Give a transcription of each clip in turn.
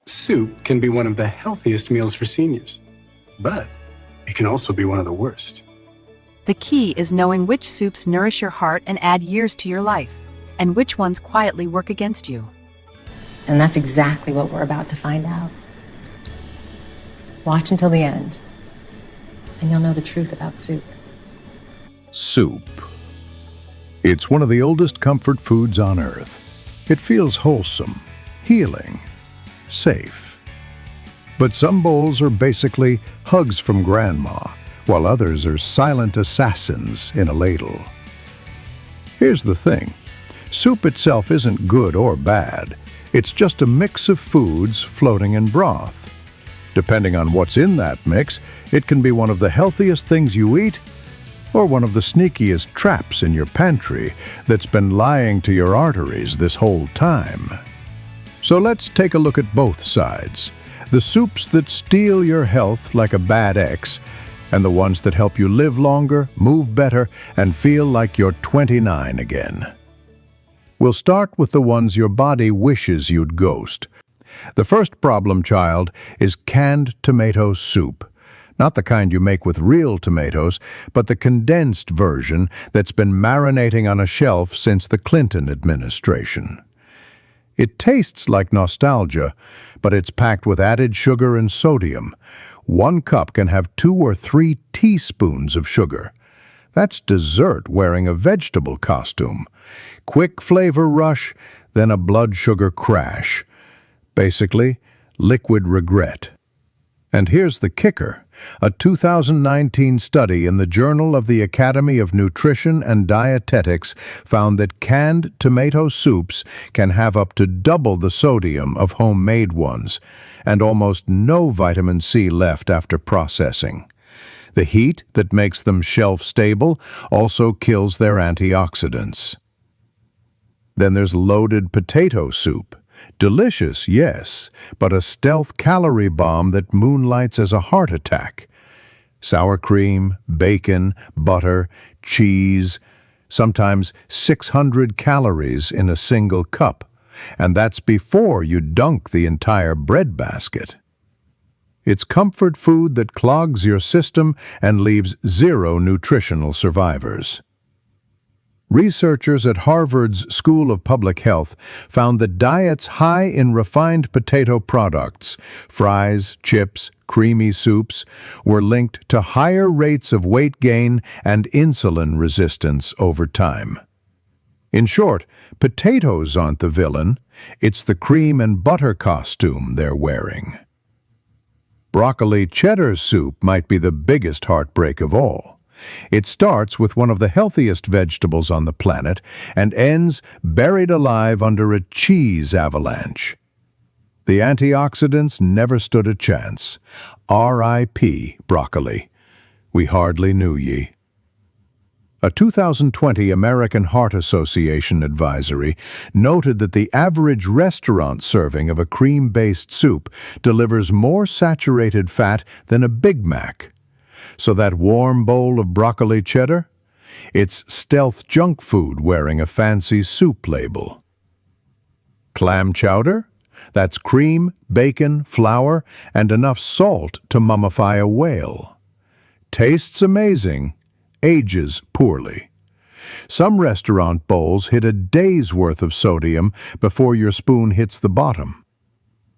Soup can be one of the healthiest meals for seniors, but it can also be one of the worst. The key is knowing which soups nourish your heart and add years to your life, and which ones quietly work against you. And that's exactly what we're about to find out. Watch until the end, and you'll know the truth about soup. Soup. It's one of the oldest comfort foods on earth. It feels wholesome, healing, safe. But some bowls are basically hugs from grandma, while others are silent assassins in a ladle. Here's the thing. Soup itself isn't good or bad. It's just a mix of foods floating in broth. Depending on what's in that mix, it can be one of the healthiest things you eat or one of the sneakiest traps in your pantry that's been lying to your arteries this whole time. So let's take a look at both sides. The soups that steal your health like a bad ex, and the ones that help you live longer, move better, and feel like you're 29 again. We'll start with the ones your body wishes you'd ghost. The first problem child is canned tomato soup. Not the kind you make with real tomatoes, but the condensed version that's been marinating on a shelf since the Clinton administration. It tastes like nostalgia, but it's packed with added sugar and sodium. 1 cup can have 2 or 3 teaspoons of sugar. That's dessert wearing a vegetable costume. Quick flavor rush, then a blood sugar crash. Basically, liquid regret. And here's the kicker. A 2019 study in the Journal of the Academy of Nutrition and Dietetics found that canned tomato soups can have up to double the sodium of homemade ones, and almost no vitamin C left after processing. The heat that makes them shelf-stable also kills their antioxidants. Then there's loaded potato soup. Delicious, yes, but a stealth calorie bomb that moonlights as a heart attack. Sour cream, bacon, butter, cheese, sometimes 600 calories in a single cup, and that's before you dunk the entire bread basket. It's comfort food that clogs your system and leaves 0 nutritional survivors. Researchers at Harvard's School of Public Health found that diets high in refined potato products, fries, chips, creamy soups, were linked to higher rates of weight gain and insulin resistance over time. In short, potatoes aren't the villain, it's the cream and butter costume they're wearing. Broccoli cheddar soup might be the biggest heartbreak of all. It starts with one of the healthiest vegetables on the planet and ends buried alive under a cheese avalanche. The antioxidants never stood a chance. R.I.P. broccoli. We hardly knew ye. A 2020 American Heart Association advisory noted that the average restaurant serving of a cream-based soup delivers more saturated fat than a Big Mac. So that warm bowl of broccoli cheddar? It's stealth junk food wearing a fancy soup label. Clam chowder? That's cream, bacon, flour, and enough salt to mummify a whale. Tastes amazing, ages poorly. Some restaurant bowls hit a day's worth of sodium before your spoon hits the bottom.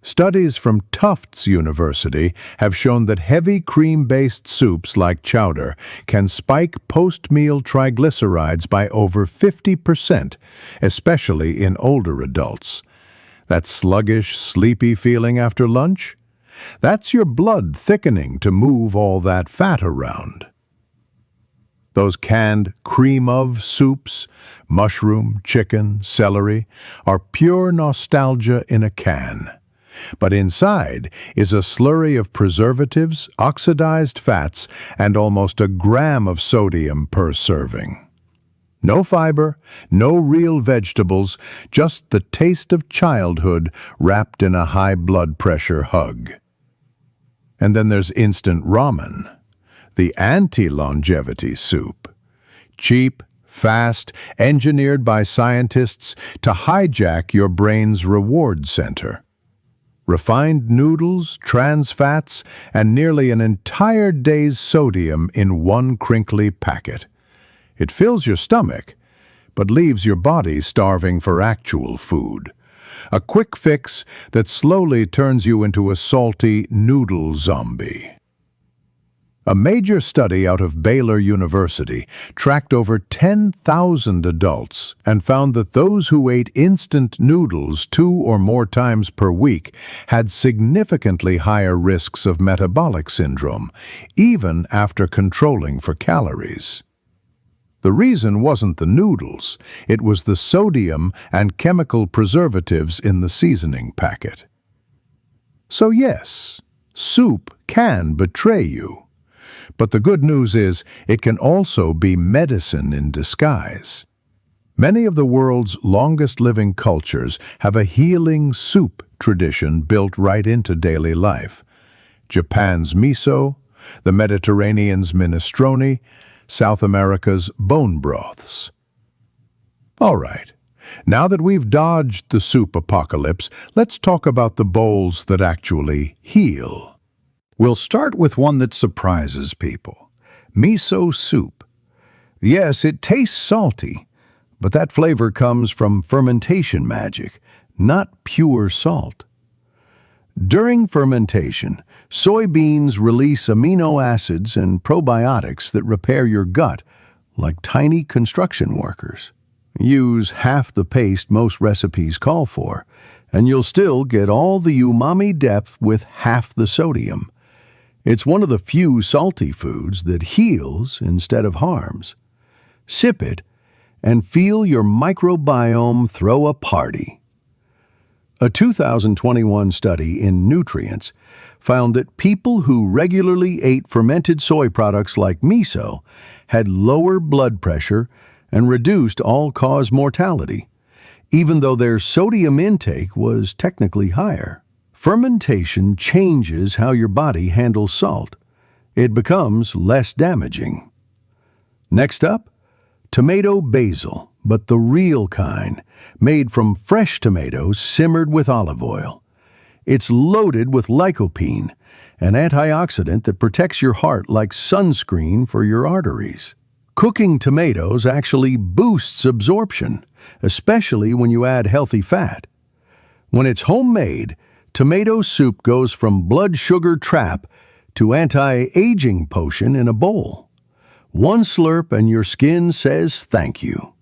Studies from Tufts University have shown that heavy cream-based soups like chowder can spike post-meal triglycerides by over 50%, especially in older adults. That sluggish, sleepy feeling after lunch? That's your blood thickening to move all that fat around. Those canned cream-of soups, mushroom, chicken, celery, are pure nostalgia in a can. But inside is a slurry of preservatives, oxidized fats, and almost a gram of sodium per serving. No fiber, no real vegetables, just the taste of childhood wrapped in a high blood pressure hug. And then there's instant ramen, the anti-longevity soup. Cheap, fast, engineered by scientists to hijack your brain's reward center. Refined noodles, trans fats, and nearly an entire day's sodium in one crinkly packet. It fills your stomach, but leaves your body starving for actual food. A quick fix that slowly turns you into a salty noodle zombie. A major study out of Baylor University tracked over 10,000 adults and found that those who ate instant noodles 2 or more times per week had significantly higher risks of metabolic syndrome, even after controlling for calories. The reason wasn't the noodles, it was the sodium and chemical preservatives in the seasoning packet. So yes, soup can betray you. But the good news is, it can also be medicine in disguise. Many of the world's longest-living cultures have a healing soup tradition built right into daily life. Japan's miso, the Mediterranean's minestrone, South America's bone broths. All right, now that we've dodged the soup apocalypse, let's talk about the bowls that actually heal. We'll start with one that surprises people. Miso soup. Yes, it tastes salty, but that flavor comes from fermentation magic, not pure salt. During fermentation, soybeans release amino acids and probiotics that repair your gut like tiny construction workers. Use half the paste most recipes call for, and you'll still get all the umami depth with half the sodium. It's one of the few salty foods that heals instead of harms. Sip it and feel your microbiome throw a party. A 2021 study in Nutrients found that people who regularly ate fermented soy products like miso had lower blood pressure and reduced all-cause mortality, even though their sodium intake was technically higher. Fermentation changes how your body handles salt. It becomes less damaging. Next up, tomato basil, but the real kind, made from fresh tomatoes simmered with olive oil. It's loaded with lycopene, an antioxidant that protects your heart like sunscreen for your arteries. Cooking tomatoes actually boosts absorption, especially when you add healthy fat. When it's homemade, tomato soup goes from blood sugar trap to anti-aging potion in a bowl. One slurp and your skin says thank you.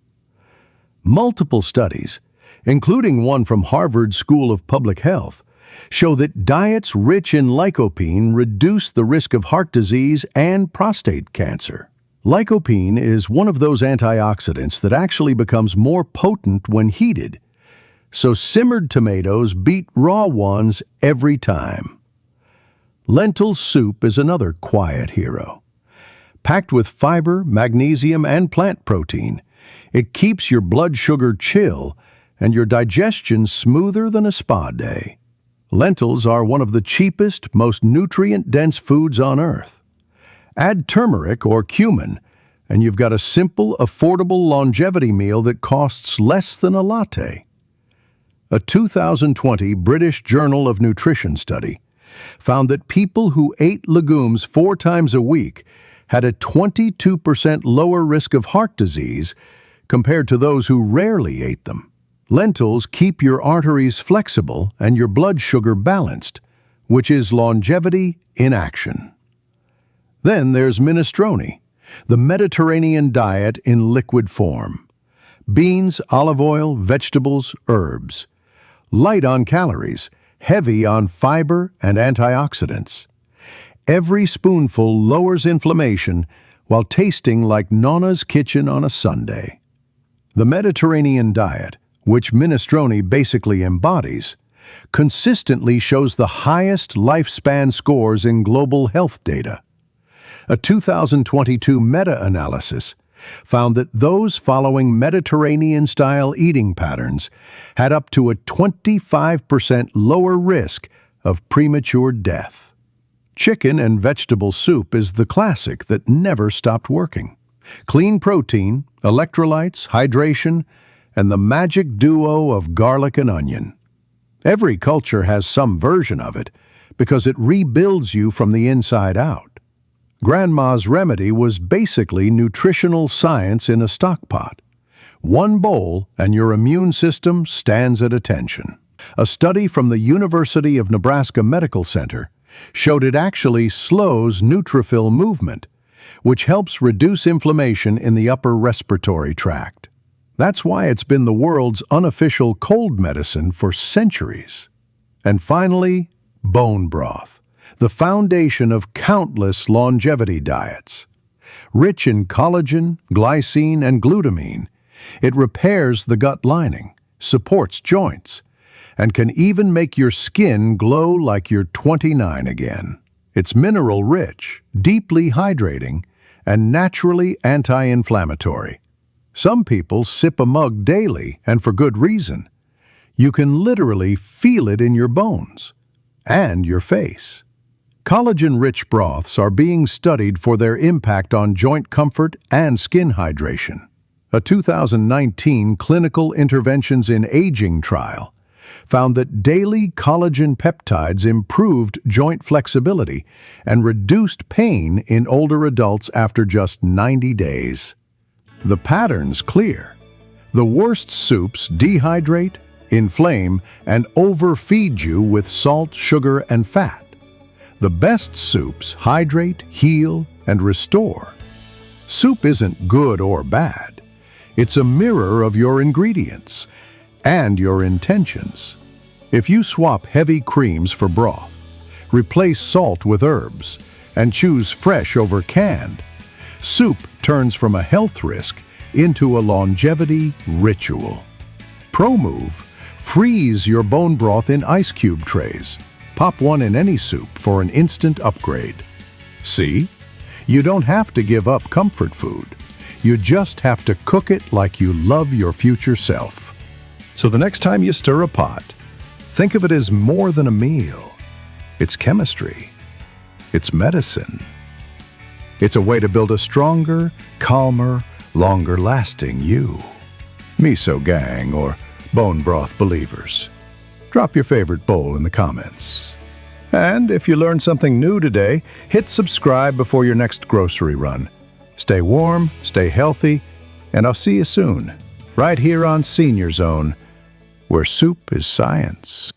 Multiple studies, including one from Harvard School of Public Health, show that diets rich in lycopene reduce the risk of heart disease and prostate cancer. Lycopene is one of those antioxidants that actually becomes more potent when heated, so simmered tomatoes beat raw ones every time. Lentil soup is another quiet hero. Packed with fiber, magnesium, and plant protein, it keeps your blood sugar chill and your digestion smoother than a spa day. Lentils are one of the cheapest, most nutrient-dense foods on earth. Add turmeric or cumin, and you've got a simple, affordable longevity meal that costs less than a latte. A 2020 British Journal of Nutrition study found that people who ate legumes 4 times a week had a 22% lower risk of heart disease compared to those who rarely ate them. Lentils keep your arteries flexible and your blood sugar balanced, which is longevity in action. Then there's minestrone, the Mediterranean diet in liquid form. Beans, olive oil, vegetables, herbs. Light on calories, heavy on fiber and antioxidants. Every spoonful lowers inflammation while tasting like Nonna's kitchen on a Sunday. The Mediterranean diet, which minestrone basically embodies, consistently shows the highest lifespan scores in global health data. A 2022 meta-analysis found that those following Mediterranean-style eating patterns had up to a 25% lower risk of premature death. Chicken and vegetable soup is the classic that never stopped working. Clean protein, electrolytes, hydration, and the magic duo of garlic and onion. Every culture has some version of it because it rebuilds you from the inside out. Grandma's remedy was basically nutritional science in a stock pot. One bowl and your immune system stands at attention. A study from the University of Nebraska Medical Center showed it actually slows neutrophil movement, which helps reduce inflammation in the upper respiratory tract. That's why it's been the world's unofficial cold medicine for centuries. And finally, bone broth, the foundation of countless longevity diets. Rich in collagen, glycine, and glutamine, it repairs the gut lining, supports joints, and can even make your skin glow like you're 29 again. It's mineral-rich, deeply hydrating, and naturally anti-inflammatory. Some people sip a mug daily, and for good reason. You can literally feel it in your bones and your face. Collagen-rich broths are being studied for their impact on joint comfort and skin hydration. A 2019 Clinical Interventions in Aging trial found that daily collagen peptides improved joint flexibility and reduced pain in older adults after just 90 days. The pattern's clear. The worst soups dehydrate, inflame, and overfeed you with salt, sugar, and fat. The best soups hydrate, heal, and restore. Soup isn't good or bad. It's a mirror of your ingredients and your intentions. If you swap heavy creams for broth, replace salt with herbs, and choose fresh over canned, soup turns from a health risk into a longevity ritual. Pro move: freeze your bone broth in ice cube trays. Pop one in any soup for an instant upgrade. See? You don't have to give up comfort food. You just have to cook it like you love your future self. So the next time you stir a pot, think of it as more than a meal. It's chemistry. It's medicine. It's a way to build a stronger, calmer, longer-lasting you. Miso gang or bone broth believers. Drop your favorite bowl in the comments. And if you learned something new today, hit subscribe before your next grocery run. Stay warm, stay healthy, and I'll see you soon, right here on Senior Zone, where soup is science.